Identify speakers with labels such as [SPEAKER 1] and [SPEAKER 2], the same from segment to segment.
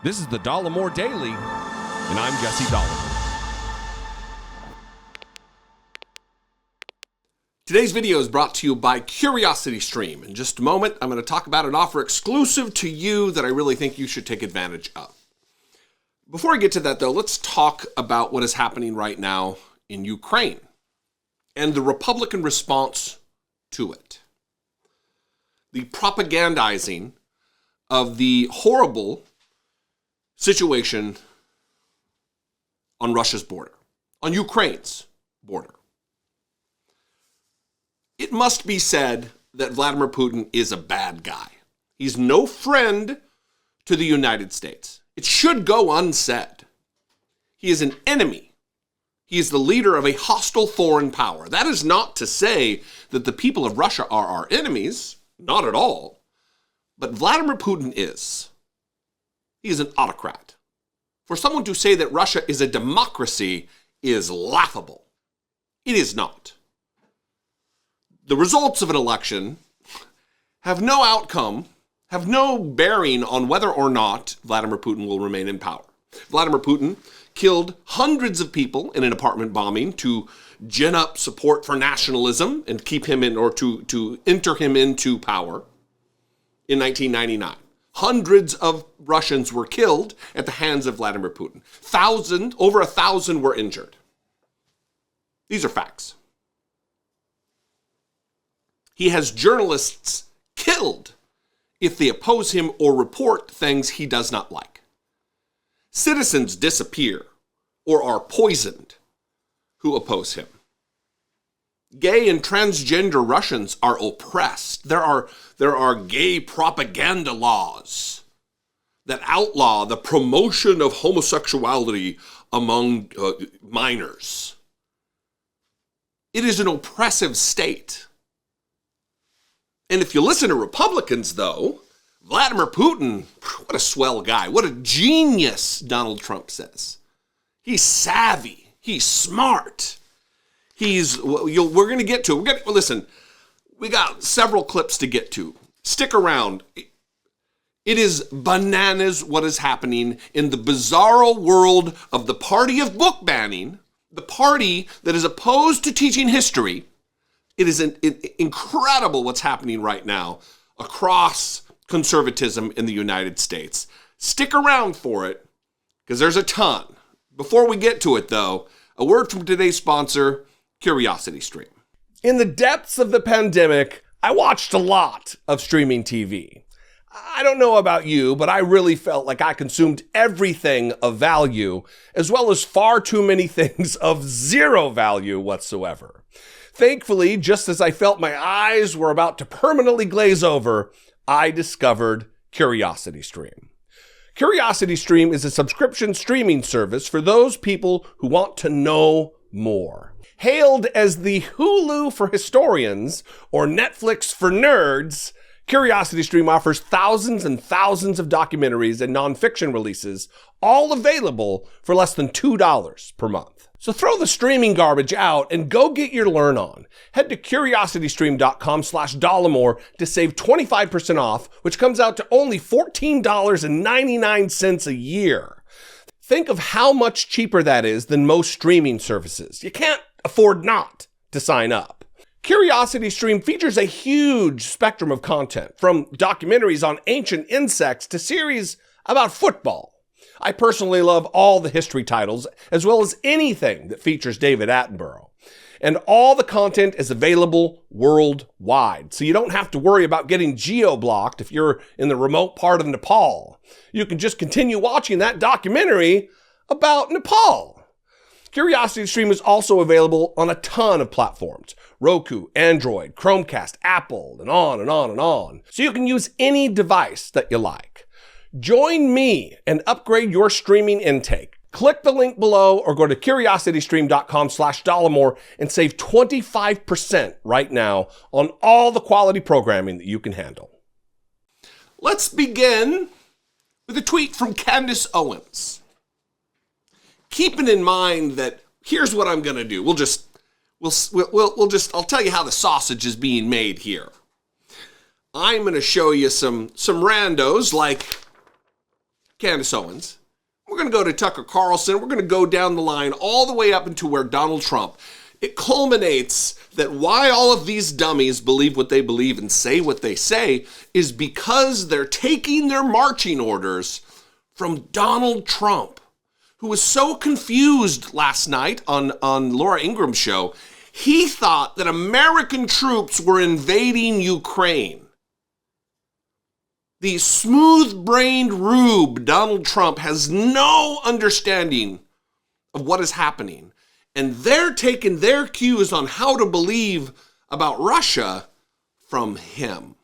[SPEAKER 1] This is the Dollemore Daily, and I'm Jesse Dollemore.
[SPEAKER 2] Today's video is brought to you by CuriosityStream. In just a moment, I'm going to talk about an offer exclusive to you that I really think you should take advantage of. Before I get to that, though, let's talk about what is happening right now in Ukraine and the Republican response to it. The propagandizing of the horrible situation on Russia's border, on Ukraine's border. It must be said that Vladimir Putin is a bad guy. He's no friend to the United States. It should go unsaid. He is an enemy. He is the leader of a hostile foreign power. That is not to say that the people of Russia are our enemies, not at all. But Vladimir Putin is. He is an autocrat. For someone to say that Russia is a democracy is laughable. It is not. The results of an election have no outcome, have no bearing on whether or not Vladimir Putin will remain in power. Vladimir Putin killed hundreds of people in an apartment bombing to gin up support for nationalism and keep him in, or to enter him into power in 1999. Hundreds of Russians were killed at the hands of Vladimir Putin. Over 1,000 were injured. These are facts. He has journalists killed if they oppose him or report things he does not like. Citizens disappear or are poisoned who oppose him. Gay and transgender Russians are oppressed. There are gay propaganda laws that outlaw the promotion of homosexuality among minors. It is an oppressive state. And if you listen to Republicans, though, Vladimir Putin, what a swell guy. What a genius, Donald Trump says. He's savvy. He's smart. We're going to get to it. Listen, we got several clips to get to. Stick around. It is bananas what is happening in the bizarro world of the party of book banning, the party that is opposed to teaching history. It is incredible what's happening right now across conservatism in the United States. Stick around for it, because there's a ton. Before we get to it, though, a word from today's sponsor, CuriosityStream. In the depths of the pandemic, I watched a lot of streaming TV. I don't know about you, but I really felt like I consumed everything of value, as well as far too many things of zero value whatsoever. Thankfully, just as I felt my eyes were about to permanently glaze over, I discovered CuriosityStream. CuriosityStream is a subscription streaming service for those people who want to know more. Hailed as the Hulu for historians or Netflix for nerds, CuriosityStream offers thousands and thousands of documentaries and nonfiction releases, all available for less than $2 per month. So throw the streaming garbage out and go get your learn on. Head to curiositystream.com/Dollemore to save 25% off, which comes out to only $14.99 a year. Think of how much cheaper that is than most streaming services. You can't afford not to sign up. CuriosityStream features a huge spectrum of content, from documentaries on ancient insects to series about football. I personally love all the history titles, as well as anything that features David Attenborough. And all the content is available worldwide, so you don't have to worry about getting geo-blocked if you're in the remote part of Nepal. You can just continue watching that documentary about Nepal. CuriosityStream is also available on a ton of platforms: Roku, Android, Chromecast, Apple, and on and on and on. So you can use any device that you like. Join me and upgrade your streaming intake. Click the link below or go to curiositystream.com/Dollemore and save 25% right now on all the quality programming that you can handle. Let's begin with a tweet from Candace Owens. Keeping in mind that here's what I'm going to do. I'll tell you how the sausage is being made here. I'm going to show you some randos like Candace Owens. We're going to go to Tucker Carlson. We're going to go down the line all the way up into where Donald Trump. It culminates that why all of these dummies believe what they believe and say what they say is because they're taking their marching orders from Donald Trump, who was so confused last night on Laura Ingram's show. He thought that American troops were invading Ukraine. The smooth-brained rube, Donald Trump, has no understanding of what is happening. And they're taking their cues on how to believe about Russia from him.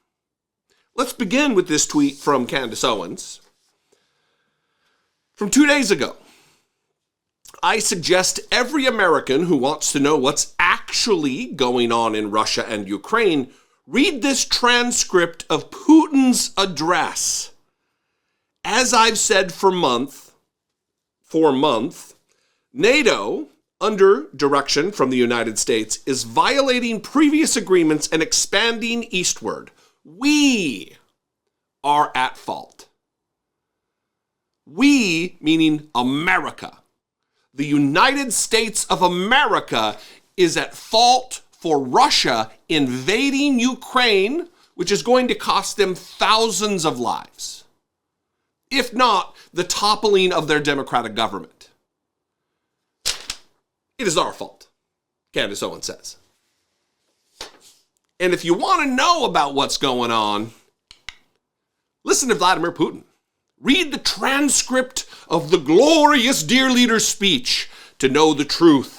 [SPEAKER 2] Let's begin with this tweet from Candace Owens from 2 days ago. I suggest every American who wants to know what's actually going on in Russia and Ukraine read this transcript of Putin's address. As I've said for months, NATO, under direction from the United States, is violating previous agreements and expanding eastward. We are at fault. We, meaning America. The United States of America is at fault for Russia invading Ukraine, which is going to cost them thousands of lives, if not the toppling of their democratic government. It is our fault, Candace Owens says. And if you want to know about what's going on, listen to Vladimir Putin. Read the transcript of the glorious dear leader's speech to know the truth.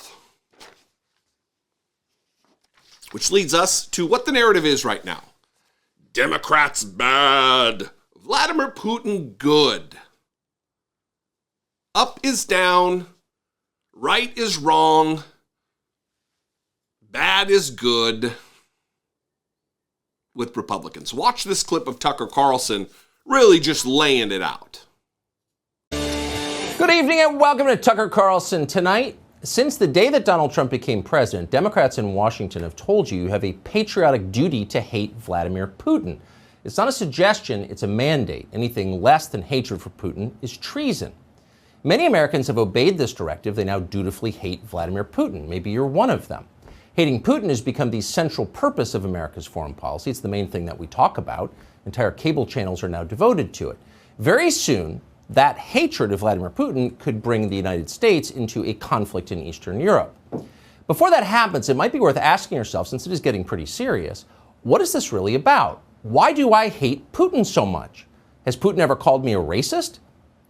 [SPEAKER 2] Which leads us to what the narrative is right now. Democrats bad. Vladimir Putin good. Up is down. Right is wrong. Bad is good. With Republicans. Watch this clip of Tucker Carlson really just laying it out.
[SPEAKER 3] Good evening and welcome to Tucker Carlson Tonight. Since the day that Donald Trump became president, Democrats in Washington have told you have a patriotic duty to hate Vladimir Putin. It's not a suggestion, it's a mandate. Anything less than hatred for Putin is treason. Many Americans have obeyed this directive. They now dutifully hate Vladimir Putin. Maybe you're one of them. Hating Putin has become the central purpose of America's foreign policy. It's the main thing that we talk about. Entire cable channels are now devoted to it. Very soon, that hatred of Vladimir Putin could bring the United States into a conflict in Eastern Europe. Before that happens, it might be worth asking yourself, since it is getting pretty serious, what is this really about? Why do I hate Putin so much? Has Putin ever called me a racist?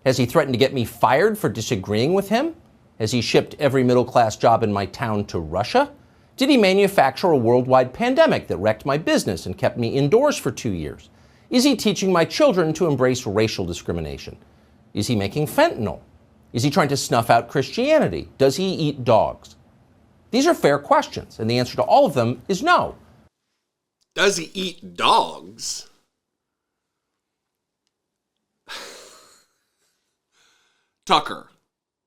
[SPEAKER 3] Has he threatened to get me fired for disagreeing with him? Has he shipped every middle-class job in my town to Russia? Did he manufacture a worldwide pandemic that wrecked my business and kept me indoors for 2 years? Is he teaching my children to embrace racial discrimination? Is he making fentanyl? Is he trying to snuff out Christianity? Does he eat dogs? These are fair questions, and the answer to all of them is no.
[SPEAKER 2] Does he eat dogs? Tucker,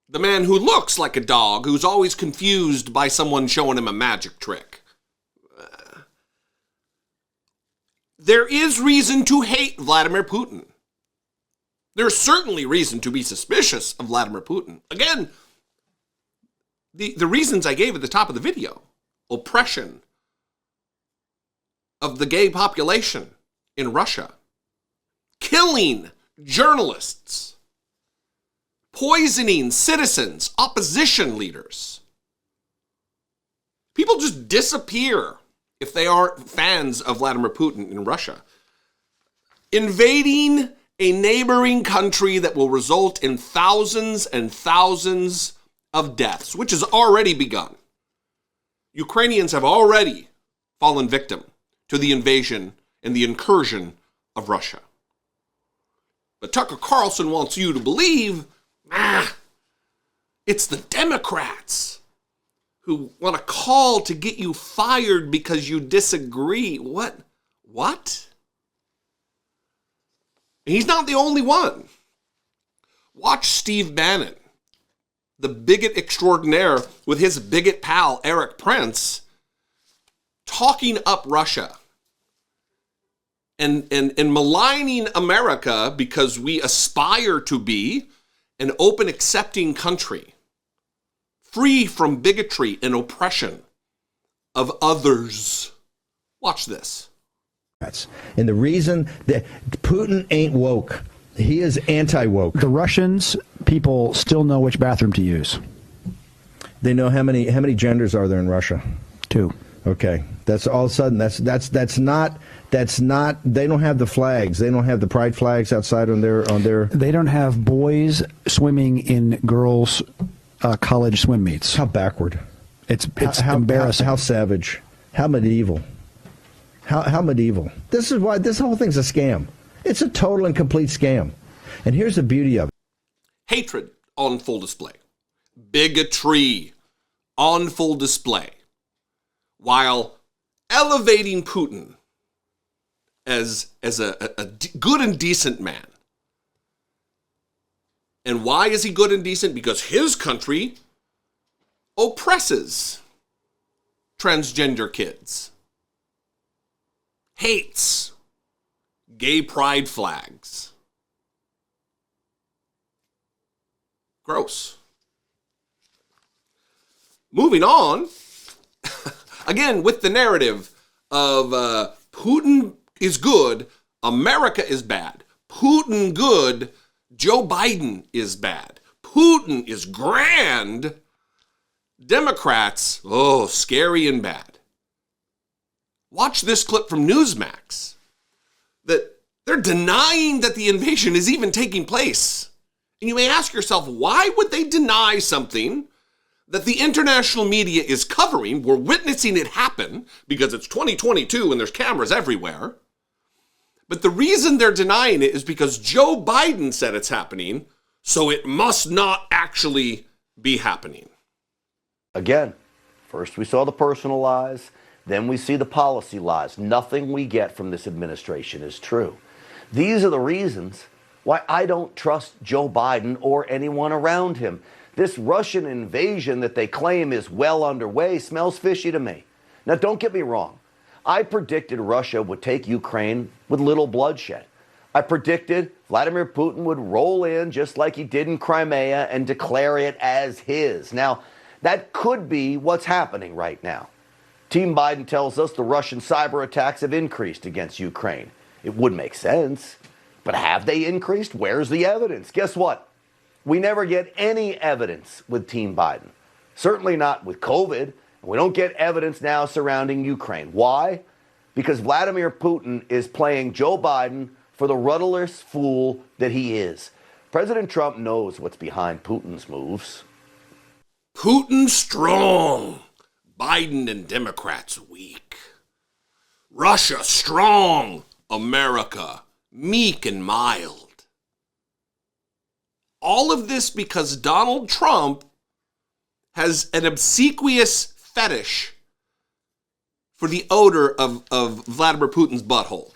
[SPEAKER 2] the man who looks like a dog, who's always confused by someone showing him a magic trick. There is reason to hate Vladimir Putin. There's certainly reason to be suspicious of Vladimir Putin. Again, the reasons I gave at the top of the video. Oppression of the gay population in Russia. Killing journalists. Poisoning citizens, opposition leaders. People just disappear if they aren't fans of Vladimir Putin in Russia. Invading a neighboring country that will result in thousands and thousands of deaths, which has already begun. Ukrainians have already fallen victim to the invasion and the incursion of Russia. But Tucker Carlson wants you to believe, it's the Democrats who want to call to get you fired because you disagree. What? And he's not the only one. Watch Steve Bannon, the bigot extraordinaire, with his bigot pal, Eric Prince, talking up Russia and maligning America because we aspire to be an open, accepting country, free from bigotry and oppression of others. Watch this.
[SPEAKER 4] And the reason that Putin ain't woke, he is anti-woke.
[SPEAKER 5] The Russians, people still know which bathroom to use.
[SPEAKER 4] They know how many genders are there in Russia?
[SPEAKER 5] 2.
[SPEAKER 4] Okay, that's all of a sudden. That's not. They don't have the flags. They don't have the pride flags outside on their.
[SPEAKER 5] They don't have boys swimming in girls' college swim meets.
[SPEAKER 4] How backward!
[SPEAKER 5] It's embarrassing.
[SPEAKER 4] How savage! How medieval! How medieval! This is why this whole thing's a scam. It's a total and complete scam. And here's the beauty of it:
[SPEAKER 2] hatred on full display, bigotry on full display, while elevating Putin as a good and decent man. And why is he good and decent? Because his country oppresses transgender kids, hates gay pride flags. Gross. Moving on, again, with the narrative of Putin is good, America is bad. Putin good, Joe Biden is bad. Putin is grand, Democrats, scary and bad. Watch this clip from Newsmax that they're denying that the invasion is even taking place. And you may ask yourself, why would they deny something that the international media is covering? We're witnessing it happen because it's 2022 and there's cameras everywhere. But the reason they're denying it is because Joe Biden said it's happening, so it must not actually be happening.
[SPEAKER 6] Again, first we saw the personal lies, then we see the policy lies. Nothing we get from this administration is true. These are the reasons why I don't trust Joe Biden or anyone around him. This Russian invasion that they claim is well underway smells fishy to me. Now, don't get me wrong. I predicted Russia would take Ukraine with little bloodshed. I predicted Vladimir Putin would roll in just like he did in Crimea and declare it as his. Now, that could be what's happening right now. Team Biden tells us the Russian cyber attacks have increased against Ukraine. It would make sense, but have they increased? Where's the evidence? Guess what? We never get any evidence with Team Biden. Certainly not with COVID. We don't get evidence now surrounding Ukraine. Why? Because Vladimir Putin is playing Joe Biden for the rudderless fool that he is. President Trump knows what's behind Putin's moves.
[SPEAKER 2] Putin strong, Biden and Democrats weak. Russia strong, America meek and mild. All of this because Donald Trump has an obsequious fetish for the odor of Vladimir Putin's butthole.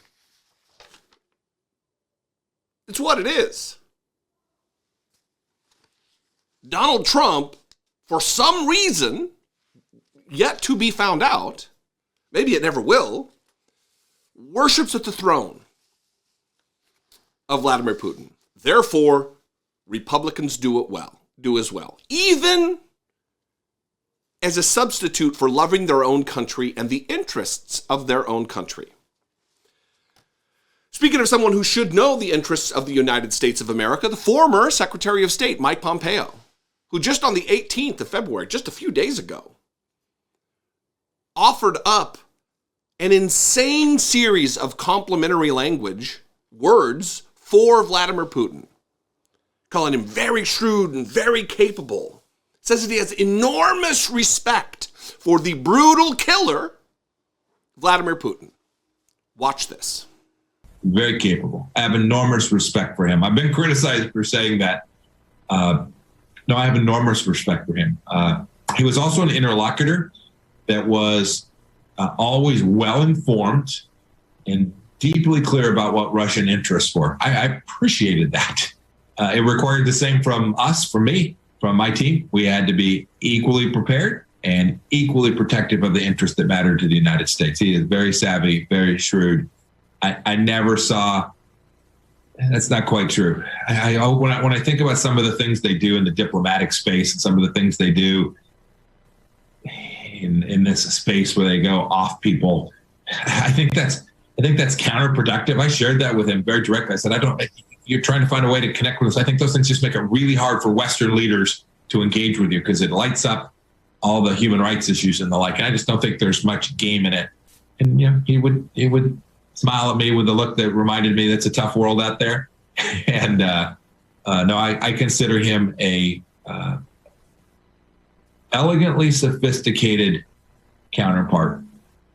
[SPEAKER 2] It's what it is. Donald Trump, for some reason, yet to be found out, maybe it never will, worships at the throne of Vladimir Putin. Therefore, Republicans do as well. Even as a substitute for loving their own country and the interests of their own country. Speaking of someone who should know the interests of the United States of America, the former Secretary of State, Mike Pompeo, who just on the 18th of February, just a few days ago, offered up an insane series of complimentary words for Vladimir Putin, calling him very shrewd and very capable. Says that he has enormous respect for the brutal killer, Vladimir Putin. Watch this.
[SPEAKER 7] Very capable. I have enormous respect for him. I've been criticized for saying that. No, I have enormous respect for him. He was also an interlocutor that was always well-informed and deeply clear about what Russian interests were. I appreciated that. It required the same from us, from me, from my team. We had to be equally prepared and equally protective of the interests that matter to the United States. He is very savvy, very shrewd, I never saw. That's not quite true. When I think about some of the things they do in the diplomatic space and some of the things they do in this space where they go off people, I think that's counterproductive. I shared that with him very directly. I said, you're trying to find a way to connect with us. I think those things just make it really hard for Western leaders to engage with you because it lights up all the human rights issues and the like. And I just don't think there's much game in it. And he would smile at me with a look that reminded me that's a tough world out there. And no, I consider him a elegantly sophisticated counterpart,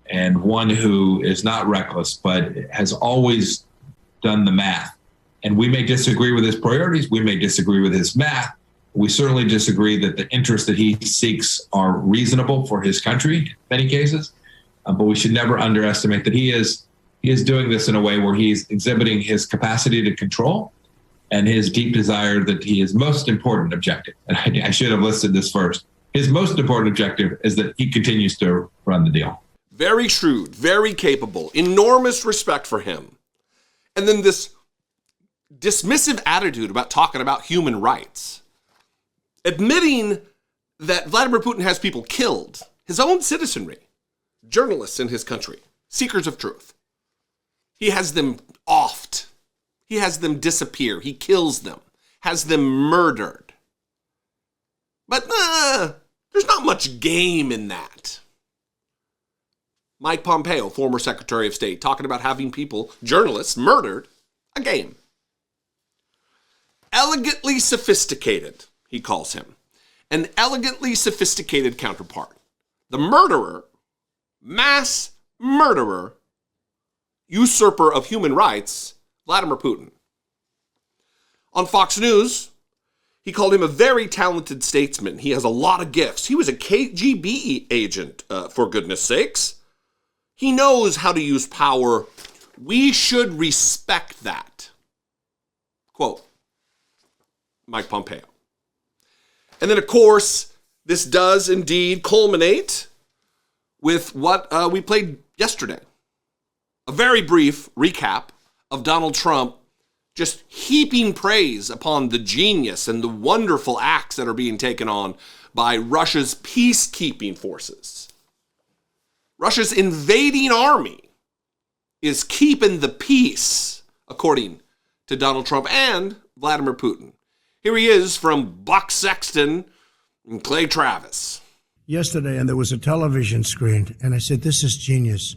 [SPEAKER 7] and one who is not reckless, but has always done the math. And we may disagree with his priorities. We may disagree with his math. We certainly disagree that the interests that he seeks are reasonable for his country in many cases. But we should never underestimate that he is doing this in a way where he's exhibiting his capacity to control and his deep desire that his most important objective, and I should have listed this first, his most important objective is that he continues to run the deal.
[SPEAKER 2] Very shrewd, very capable, enormous respect for him. And then this dismissive attitude about talking about human rights, admitting that Vladimir Putin has people killed, his own citizenry, journalists in his country, seekers of truth. He has them offed. He has them disappear. He kills them, has them murdered. But there's not much game in that. Mike Pompeo, former Secretary of State, talking about having people, journalists, murdered, a game. Elegantly sophisticated, he calls him. An elegantly sophisticated counterpart. The murderer, mass murderer, usurper of human rights, Vladimir Putin. On Fox News, he called him a very talented statesman. He has a lot of gifts. He was a KGB agent, for goodness sakes. He knows how to use power. We should respect that. Quote, Mike Pompeo. And then, of course, this does indeed culminate with what we played yesterday. A very brief recap of Donald Trump just heaping praise upon the genius and the wonderful acts that are being taken on by Russia's peacekeeping forces. Russia's invading army is keeping the peace, according to Donald Trump and Vladimir Putin. Here he is from Buck Sexton and Clay Travis.
[SPEAKER 8] Yesterday, and there was a television screen, and I said, this is genius.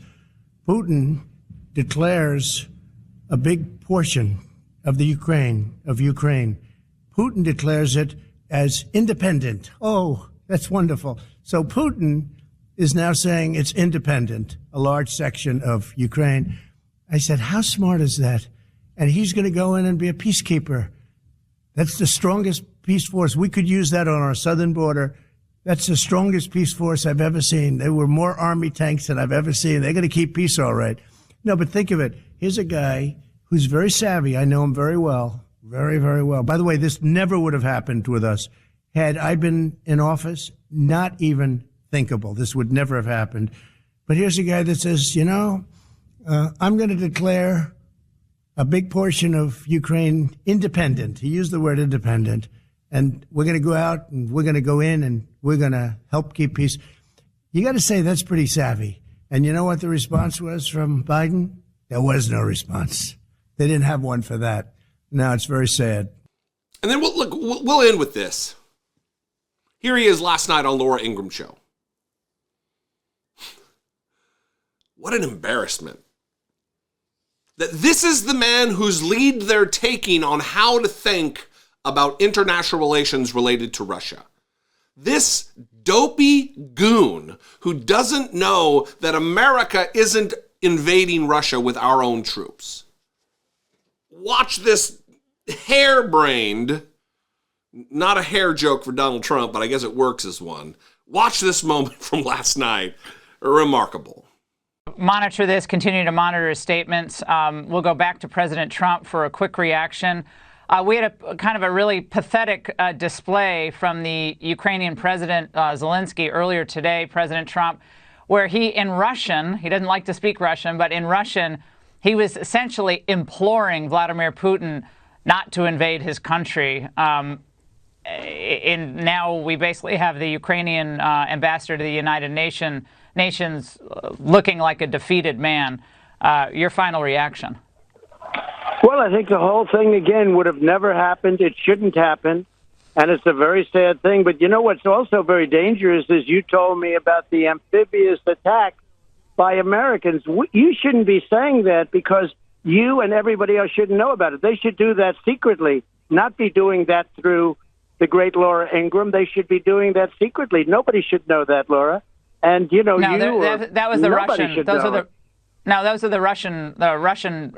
[SPEAKER 8] Putin declares a big portion of the Ukraine. Putin declares it as independent. Oh, that's wonderful. So Putin is now saying it's independent, a large section of Ukraine. I said, how smart is that? And he's going to go in and be a peacekeeper. That's the strongest peace force. We could use that on our southern border. That's the strongest peace force I've ever seen. There were more army tanks than I've ever seen. They're going to keep peace all right. No, but think of it. Here's a guy who's very savvy. I know him very well, very, very well. By the way, this never would have happened with us. Had I been in office, not even thinkable. This would never have happened. But here's a guy that says, I'm going to declare a big portion of Ukraine independent. He used the word independent. And we're going to go out and we're going to go in and we're going to help keep peace. You got to say that's pretty savvy. And you know what the response was from Biden? There was no response. They didn't have one for that. Now it's very sad.
[SPEAKER 2] And then we'll end with this. Here he is last night on Laura Ingraham's show. What an embarrassment. That this is the man whose lead they're taking on how to think about international relations related to Russia. This dopey goon who doesn't know that America isn't invading Russia with our own troops. Watch this harebrained, not a hair joke for Donald Trump, but I guess it works as one. Watch this moment from last night. Remarkable.
[SPEAKER 9] Monitor this, continue to monitor his statements. We'll go back to President Trump for a quick reaction. We had a kind of a really pathetic display from the Ukrainian President Zelensky earlier today, President Trump, where he, in Russian, he doesn't like to speak Russian, but in Russian, he was essentially imploring Vladimir Putin not to invade his country. And now we basically have the Ukrainian ambassador to the United Nations looking like a defeated man. Your final reaction?
[SPEAKER 10] Well, I think the whole thing, again, would have never happened. It shouldn't happen. And it's a very sad thing. But you know what's also very dangerous is you told me about the amphibious attack by Americans. You shouldn't be saying that because you and everybody else shouldn't know about it. They should do that secretly, not be doing that through the great Laura Ingraham. They should be doing that secretly. Nobody should know that, Laura. And, you know,
[SPEAKER 9] no, that was the Russian. Those are the Russian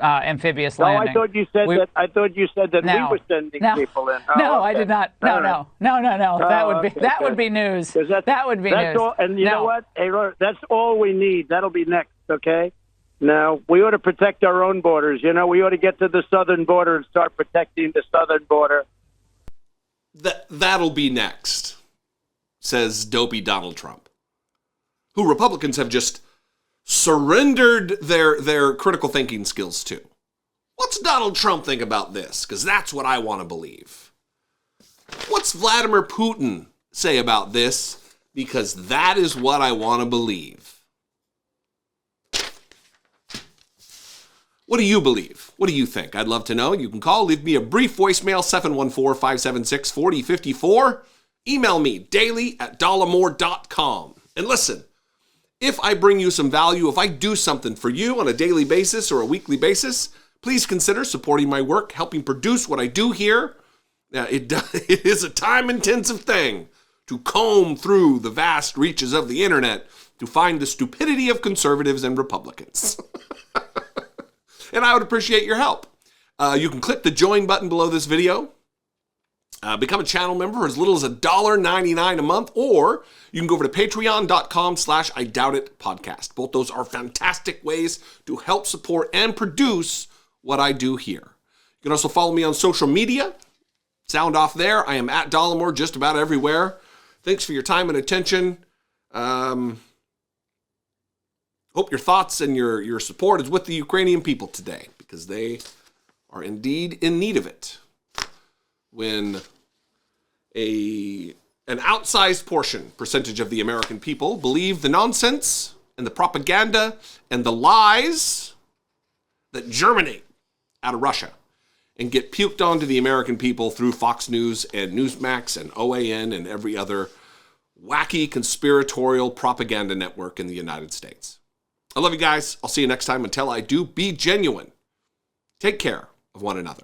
[SPEAKER 9] amphibious landing.
[SPEAKER 10] No, I thought you said that. I thought you said that we were sending people in.
[SPEAKER 9] No, okay. I did not. No. That would be news. That would be news.
[SPEAKER 10] All, and you know what? Hey, that's all we need. That'll be next. Okay. Now we ought to protect our own borders. You know, we ought to get to the southern border and start protecting the southern border.
[SPEAKER 2] That'll be next, says dopey Donald Trump, who Republicans have just surrendered their critical thinking skills to. What's Donald Trump think about this? Because that's what I want to believe. What's Vladimir Putin say about this? Because that is what I want to believe. What do you believe? What do you think? I'd love to know. You can call, leave me a brief voicemail, 714-576-4054. Email me, daily@dollemore.com. And listen, if I bring you some value, if I do something for you on a daily basis or a weekly basis, please consider supporting my work, helping produce what I do here. It is a time-intensive thing to comb through the vast reaches of the internet to find the stupidity of conservatives and Republicans. And I would appreciate your help. You can click the join button below this video. Become a channel member for as little as $1.99 a month, or you can go over to patreon.com/IDoubtItPodcast. Both those are fantastic ways to help support and produce what I do here. You can also follow me on social media. Sound off there. I am at Dollemore just about everywhere. Thanks for your time and attention. Hope your thoughts and your support is with the Ukrainian people today, because they are indeed in need of it. When an outsized percentage of the American people believe the nonsense and the propaganda and the lies that germinate out of Russia and get puked onto the American people through Fox News and Newsmax and OAN and every other wacky conspiratorial propaganda network in the United States. I love you guys. I'll see you next time. Until I do, be genuine. Take care of one another.